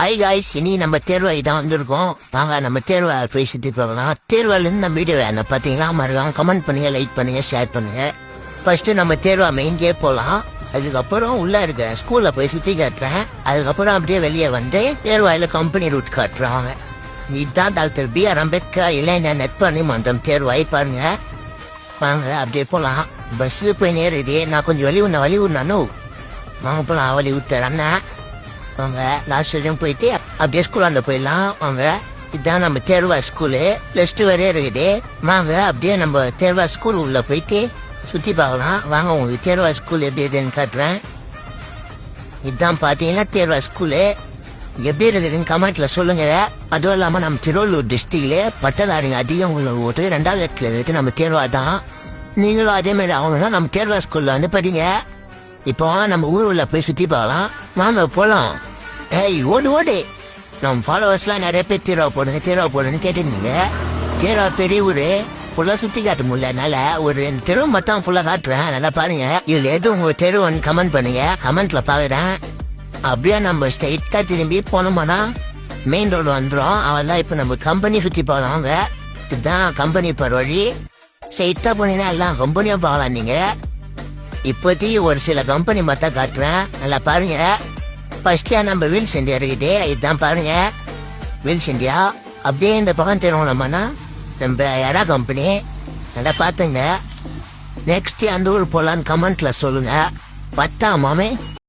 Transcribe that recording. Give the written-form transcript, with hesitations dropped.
High guys, இனி நம்ம தேர்வாய் தான் வந்திருக்கோம். வாங்க நம்ம தேர்வை போய் சுற்றி பார்க்கலாம். தேர்வாலேருந்து நம்ம வீடியோ வேணும் பார்த்தீங்களா, மறக்காம கமெண்ட் பண்ணுங்க, லைக் பண்ணுங்க, ஷேர் பண்ணுங்க. ஃபர்ஸ்ட்டு நம்ம தேர்வா மெயின்கே போகலாம். அதுக்கப்புறம் உள்ளே இருக்க ஸ்கூலில் போய் சுற்றி காட்டுறேன். அதுக்கப்புறம் அப்படியே வெளியே வந்து தேர்வாயில் கம்பெனி ரூட் காட்டுறாங்க. இதுதான் டாக்டர் B.R. அம்பேத்கர் இளைஞர் நெற்பணி மன்றம் தேர்வாய் பாருங்க. வாங்க அப்படியே போகலாம். பஸ்ஸு போய் நேருது. நான் கொஞ்சம் வழி விடணும். வாங்க போகலாம், வழி விட்டுறேன் அண்ணா. வாங்க லாஸ்ட் வரையும் போயிட்டு அப்படியே ஸ்கூலாண்ட போயிடலாம். வாங்க இதுதான் நம்ம தேர்வா ஸ்கூலு. +2 வரையே இருக்குது. வாங்க அப்படியே நம்ம தேர்வா ஸ்கூல் உள்ள போயிட்டு சுற்றி பார்க்கலாம். வாங்க உங்களுக்கு தேர்வா ஸ்கூல் எப்படி இருக்குதுன்னு காட்டுறேன். இதுதான் பார்த்தீங்கன்னா தேர்வா ஸ்கூலு. எப்படி இருக்குதுன்னு கமெண்ட்ல சொல்லுங்க. அதுவும் இல்லாமல் நம்ம திருவள்ளூர் டிஸ்ட்ரிக்ட்ல பட்டதாரிங்க அதிகம் உள்ள ஓட்டு 2வது இடத்துல இருக்குது நம்ம தேர்வா தான். நீங்களும் அதே மாதிரி ஆகணும்னா நம்ம தேர்வா ஸ்கூல்ல வந்து படிங்க. இப்போ நம்ம ஊர் உள்ள போய் சுற்றி பார்க்கலாம். வாங்க போகலாம். ஏய் ஓடு. நம்ம ஃபாலோவர்ஸ்லாம் நிறைய பேர் தேர்வா போடுன்னு கேட்டுருந்தீங்க. தேர்வா பெரிய ஊர் ஃபுல்லாக சுற்றி காட்ட முடியலனால ஒரு 2 தெருவு மட்டும் ஃபுல்லாக காட்டுறேன். நல்லா பாருங்க. இதில் எதுவும் உங்கள் தெருவுன்னு கமெண்ட் பண்ணுங்க. கமெண்ட்ல பார்க்குறேன். அப்படியே நம்ம ஸ்ட்ரைட்டாக திரும்பி போனோம்னா மெயின் ரோடு வந்துடும். அவன் தான் இப்போ நம்ம கம்பெனி சுற்றி போகலாம். இதுதான் கம்பெனி போகிற வழி. ஸ்ட்ரைட்டாக போனீங்கன்னா எல்லாம் கம்பெனியாக பார்க்கலாம். நீங்கள் இப்போதைக்கு ஒரு சில கம்பெனி மட்டும் காட்டுறேன். நல்லா பாருங்க. ஃபர்ஸ்ட்ல நம்ம வீல்ஸ் இந்தியா இருக்குது. இதுதான் பாருங்க வீல்ஸ் இந்தியா. அப்படியே இந்த பக்கம் தெரியும்னா நம்ம யாரா கம்பெனி. நல்லா பார்த்துங்க. நெக்ஸ்ட் அந்த ஊர் போகலான்னு கமெண்ட்ல சொல்லுங்க. பத்தா மாமே.